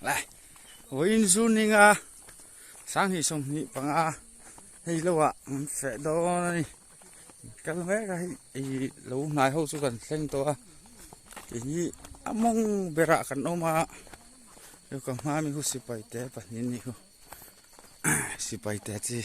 来，我因素你啊，上去送你帮啊，嘿路啊，发到你，咁咩个嘿路奈好สุกันเส้นตัวทีนี้มองเบระกันออกมาเดี๋ยวก็มามีหูสิไปแต่ปะนี่หูสิไปแต่จี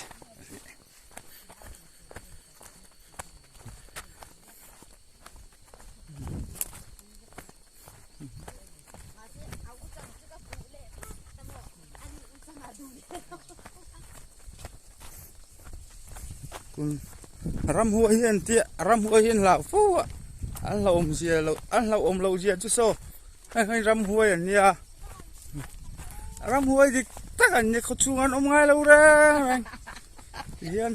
คุณรำหัวเห็นเตี้ยรำหัวเห็นเหล่าฟูอ่ะอันเราอมเสียเราอันเราอมเราเสียจุดโซ่ให้รำหัวอย่างนี้รำหัวดิถ้ากันเนี่ยเขาชูงานอมง่ายเราเร่งเฮียน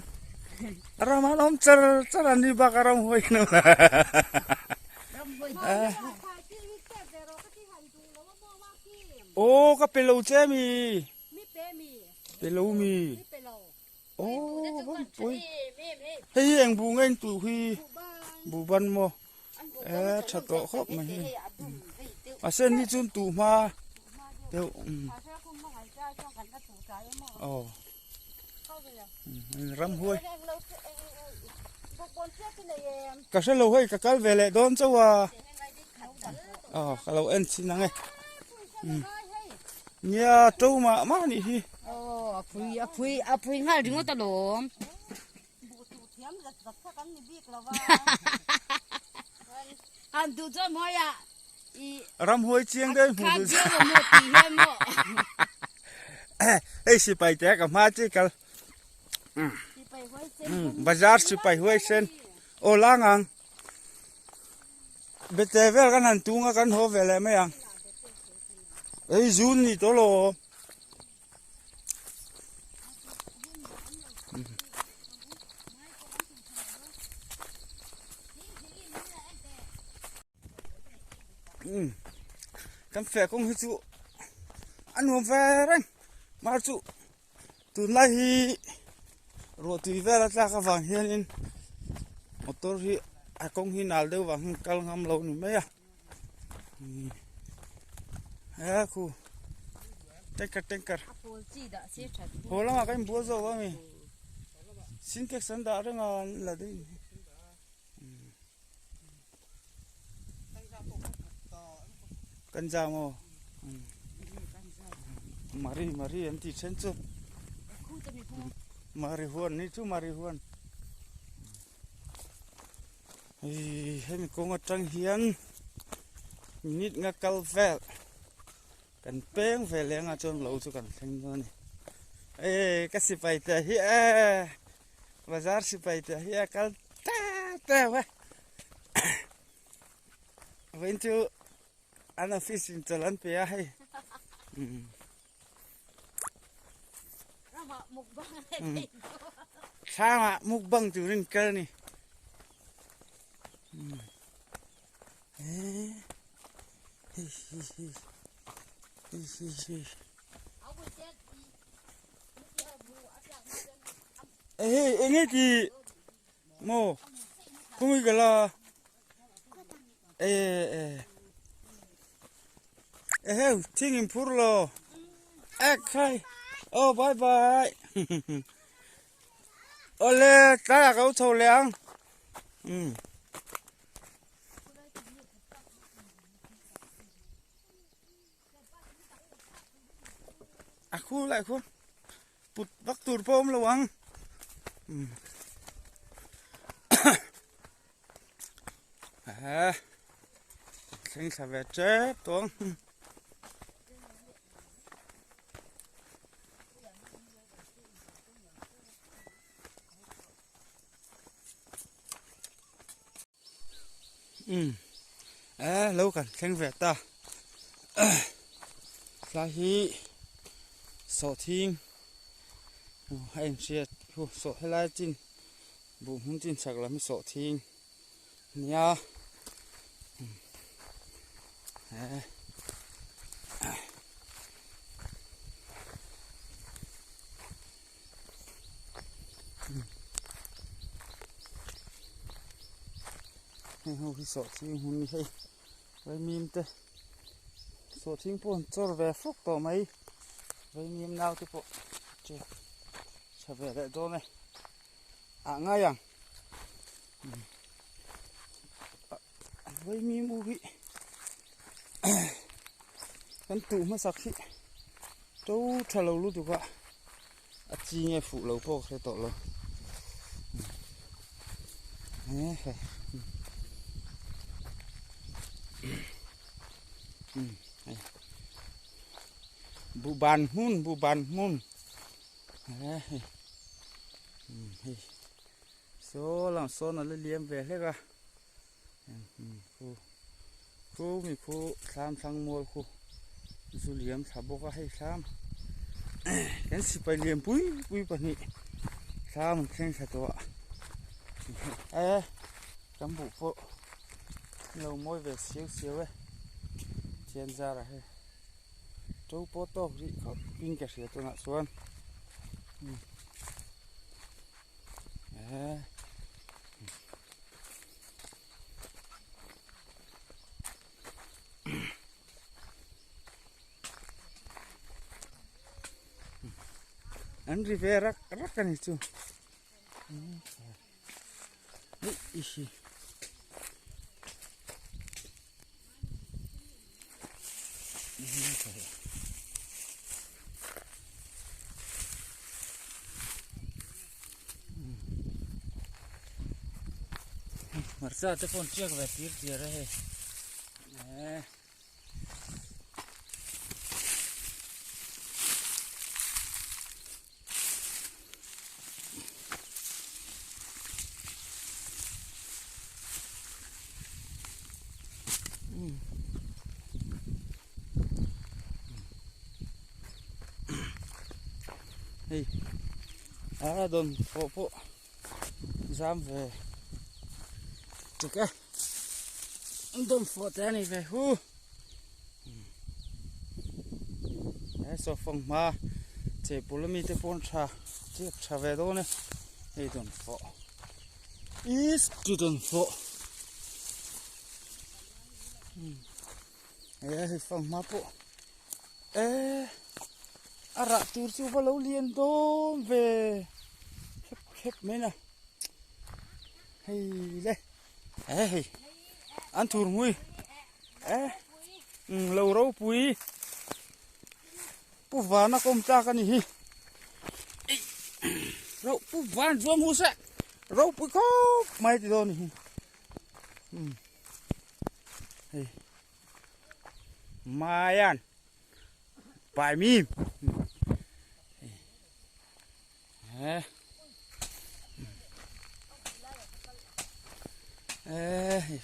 รำมันอมจะรันดีบักรำหัวอีกนู่นโอ้ก็เป็นเราเจมีเป็นเรามีโอ้ปุ้ยเฮ้ยยังบูเงินตู่ฮีบูบันโมชัดโตครบมาเฮ้เส้นนี้จุนตู่มาเดี๋ยวอ๋อรำห้วยก็เสเราให้ก็กัลเวลโดนจ้าว่าอ๋อก็เราเอ็นสินังไงเนี่ยตู้มานี่ฮีพุยง่ายถึงว่าตลมอันดูจ้ามอยรำห้วยเชียงได้หมดเอ้สิไปแจกกับมาจิกันบาซาร์สิไปห้วยเส้นโอลางังเบเตเวลกันหันตุงกันโฮเวลไหมยังไอ้จูนนี่ตัวโลกันแฝกงหิจุอันหัวแฝงมาจุตุนไล่รถที่เวลาจากฝั่งเฮียนินมอเตอร์ที่กงหินอัลเดวังกัลงามเราหนึ่งไหมอ่ะคูเต็งกัดโหแล้วมากันบัวโซ่ว่ามีสินเก็กสันดาเรื่องอะไรดิกันจามมารีอันที่เช่นจุมาริฮวนนี่จูมาริฮวนให้มีกงจังเฮียนนิดงักกัลเฟลกันเป้งเฟลยังจนเราสุกันทั้งนั้นก็สิไปแต่เฮียบาซาร์สิไปแต่เฮียกัลแต่วะเว้นจูอันนั้นฟิสินจะลันเปียให้ช้างอะมุกบังจุรินเกอร์นี่เอ็งที่โมคุยกันละทิ้งอิมพูร์โลใครโอ้บายโอเล่ตาเขาโชว์เลี้ยงคู่ไรคุณปุดบักตูดพรมระวังเส้นสาวเจ็บตัวlâuกันเส้นเวตาสาฮีโสทิ้งให้เชียร์โสให้ไล่จินบุ้งจินสักแล้วไม่โสทิ้งเนี่ยให้เขาพิสูจน์ที่หุ่นให้ไว้มีมเต so ting pon chor ve fuk to mai ve nim nau te po che cha ve le do ne a nga yang ve mi mu bi kan tu ma sak hi to thalo lu tu ka a chi nge fu lo po khe to lo bu ban mun so lang so na le liam ve le ka khu mi khu sam sang mol khu zu liam thabo ka hai sam kan si pa liam pui pa ni sam theng sa to cắm bụ phụ lâu môi về xíu ấy trên ra là hay chú bố tô đi có pin kẹt sửa tôi ngã xuống anh đi về rắc cái này chú ishi Marsa te pon chiak ve tir rahe hey don po jam về ठीक है don po te ni ve hu so phong ma che pulami te pon cha chiak cha ve do ne hey don po is to don po hey phong ma po ara tur chu va lo lien dom ve khep me na hey le hey an tur mui lo ro pui pu va na kom ta ka ni hi ro pu van zo mu se ro pu ko mai ti do ni hey mayan bài mìm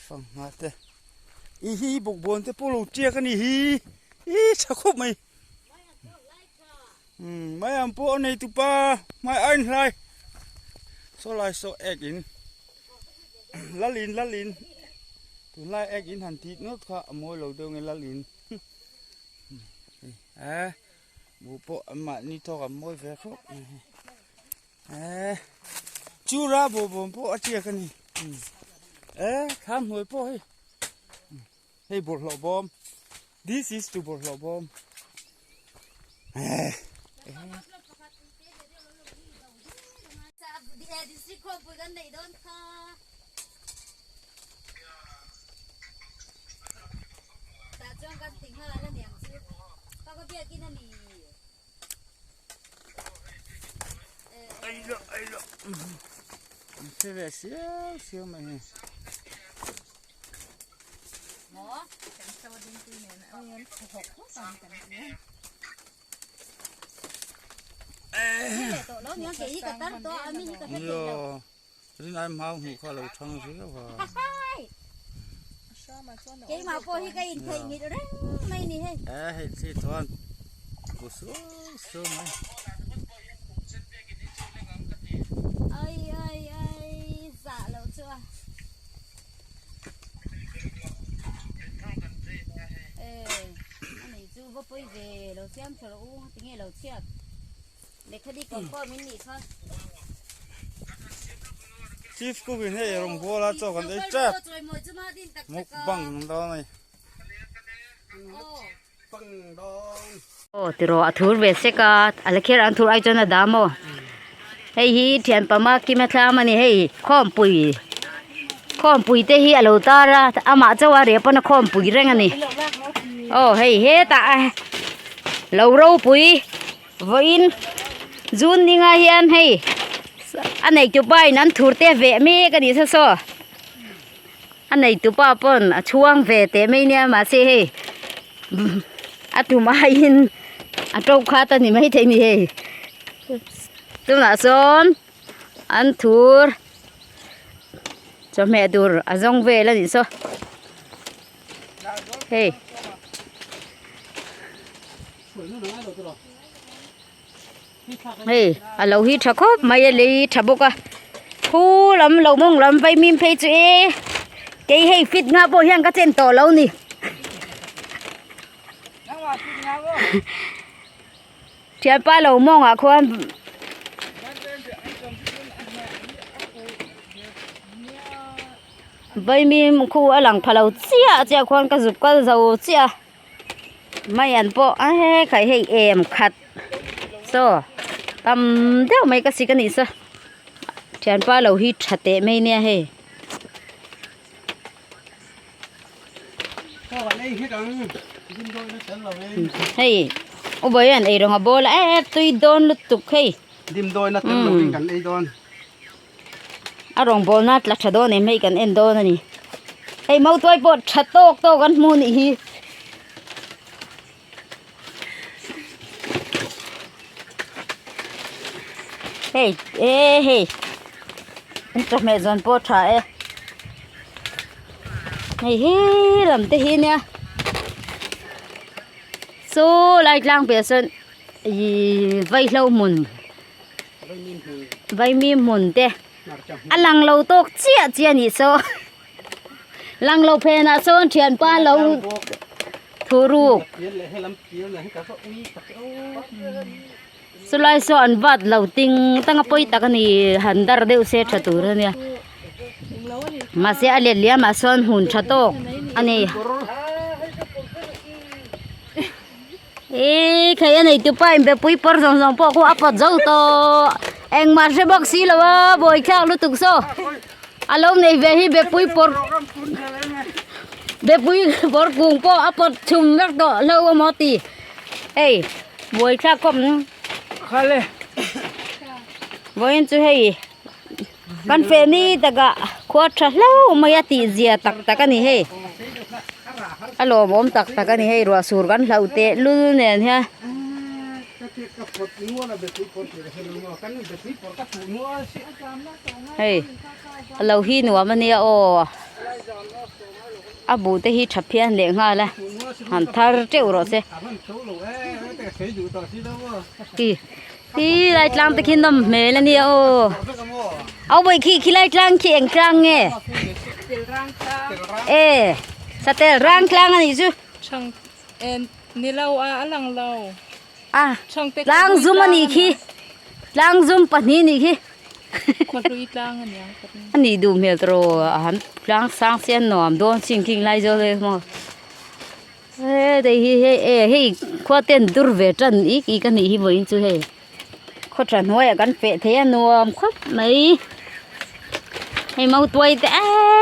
phong ngát thế hi bục buồn thế polo chia cái này hi sao khúc mày mấy anh po này tụi ba mấy anh lại so egg in lá lìn tụi lại egg in hàn thịt nó khá môi lẩu đâu nghe lá lìn bố bộ mà ni to cả môi về khóc chú ra bố bộ chia cái này khám hồi po hey bột lọ bom this is to bột lọ bom ai lo thế về xíu mày nó cảnh sao đi từ này nó ăn hộp hết rồi cảnh này tụi nó nhớ kỹ cái tán to ăn mình cái hết rồi riêng ai mau hủ kho lẩu thang xíu vào cái mà cô hi cái thầy nghỉ rồi đấy này nè hay thì thôi cô số này ơi dạ lâu chưa anh này chú vô bơi về lâu xem cho lâu tiếng nghe lâu chết để khi đi con mình nghỉ thôi chief cô bên này rồng bò là cho con đấy chết một bằng đó này ฟังดอง โอ้ติโรอทูเวเซกาอะไรเครันทูไอจนะดามอเฮ้ยฮีเทียนปะมากิมะทามันนี่เฮ้ยข้อมปุยเตฮีอโลตาระอามาจะว่าเรียปนข้อมปุยเร่งอันนี้โอ้เฮ้ยเฮตาเราเราปุยวินจูนนี่ไงเฮียนเฮ้ยอันไหนจุบไปนั้นถูเตเวเมกันดิซะซออันไหนตุป้าปนช่วงเวเตเมเนี่ยมาสิเฮ้ยอัตุมาอินอัตรคาตันนี่ไม่ใช่นี่เฮ้ตัวน่ะสอนอันทูร์จะแม่ดูอันจงเวแล้วนี่ซะเฮ้เฮ้อันเราฮิตชักบไม่เลยชับบุกะผู้ลำเรามองลำไปมิมเพจเอเกยให้ฟิตงาโบยังก็เจนต่อเรานี่เทียนป้าเรามองอ่ะคนใบมีคู่อลังพะเราเสียเจ้าคนก็จุบก็เราเสียไม่อันโปะใครให้เอ็มขัดโซ่ตำเดี๋ยวไม่ก็สิกันนี่ซะเทียนป้าเราฮิตชัดเตะไม่เนี่ยเฮ้ก็วันนี้เฮ็ดอังกินโดยแล้วฉันเราเอง เฮ้ยโอ้บอยอันไอ้รองบอลตุยโดนลุตุกเฮ้ย ดิมโดยนะฉันเราเองกันไอ้ดอน อารองบอลนัดลักชะโดนไม่กันเอ็นโดนนี่เฮ้ยเมาตัวปวดชัดโตกโตกันมูนี่เฮ้ยเฮ้ยอันจะไม่จนปวดขาเฮ้ยลำเตหิเนี่ยสู้ไล่ล่างเปียสันไว้เราหมุนไว้มีหมุนเตะอันหลังเราตกเจียนี่โซหลังเราเพน่ะโซนเทียนป้าเราทูรูกสุไลสอนวัดเราติงตั้งปอยตะกันนี่หันดาร์เดวเซชะตูรเนี่ยมาเสียเลียมาสอนหุ่นชะโตกอันนี้ใครอันไหนตัวไปแบบปุยปอร์สองพวกกูอัปเจ้าโตเอ็งมาเชบักซีแล้วว่าบอยข้าวลุตุกโซอารมณ์ในเวทีแบบปุยปอร์แบบปุยปอร์กุ้งพออัปชุมแม็กโตแล้วว่ามาตีเอ้ยบอยข้าวก็มันข้าเลยบอยจะให้กันเฟนี่แต่ก็ขวดแล้วไม่ยตีเสียตักกันนี่เฮ้อารมณ์ตักกันนี่เฮ้รัวสูรกันเราเตะลุ้นเนี่ยเฮ้เฮ้ยเราฮีหนัวมันเนี่ยโอ้อาบูเตฮีฉับเพี้ยนเลี้ยงง่ายเลยหันทาร์เจ้ารถเซ่ที่ไล่กลางตะคินดำเมลเนี่ยโอ้เอาไปขี้ไล่กลางขี้เอ็งกลางไงสเตลร่างกลางอันนี้จูช่างนี่เราลังเราช่างเต็กล่างซุ่มอันนี้ขี้ล่างซุ่มปันนี้นี่ขี้คนรู้อีกล่างอันนี้อันนี้ดูเมลโตรหันล่างสร้างเสียนหนอมโดนสิ่งกิ่งไล่เจอเลยมั้งแต่เฮ้ขวดเต้นดูเวจันอีกอันนี้บ่อินจูเฮ้ขวดจันหัวกันเปะเทียนหนอมขวดไม่ให้เมาตัวแต่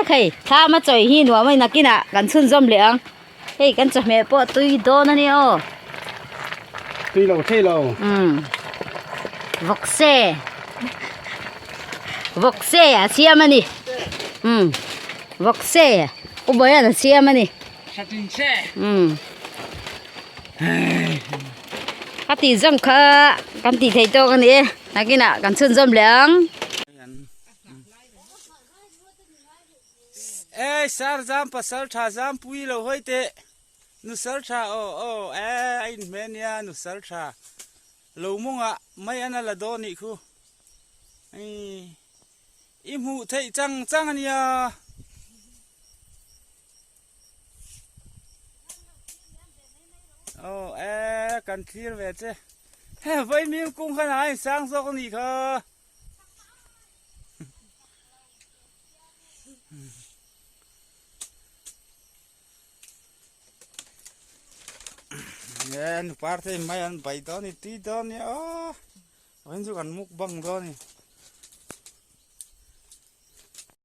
ใครถ้ามาจ่อยหินว่าไม่นักกินอ่ะกันซุ่นจอมเหลียงเฮ้ยกันจะแม่ปอตุยโดนนั่นนี่โอ้ตุยเราเท่เราวอกเซ่อะเสียมันนี่วอกเซ่อุบายน่ะเสียมันนี่ชัดจริงแช่กตีจังค่ะกันตีไทยโตกันนี่นักกินอ่ะกันซุ่นจอมเหลียงสารจามปัสสาวะจามปุยเราห้อยเตะนุสารชาไอ้เมียนุสารชาเรามุ่งอ่ะไม่อันนั้นละโดนี่คูอิมหูเทจังอันนี้กันทีร์เวทเฮ้ยไว้มีกุ้งขนาดสร้างซอกนี่ค่ะ Yan, parte mayan bai to ni ti to ni oh. Wen su kan muk bang to ni.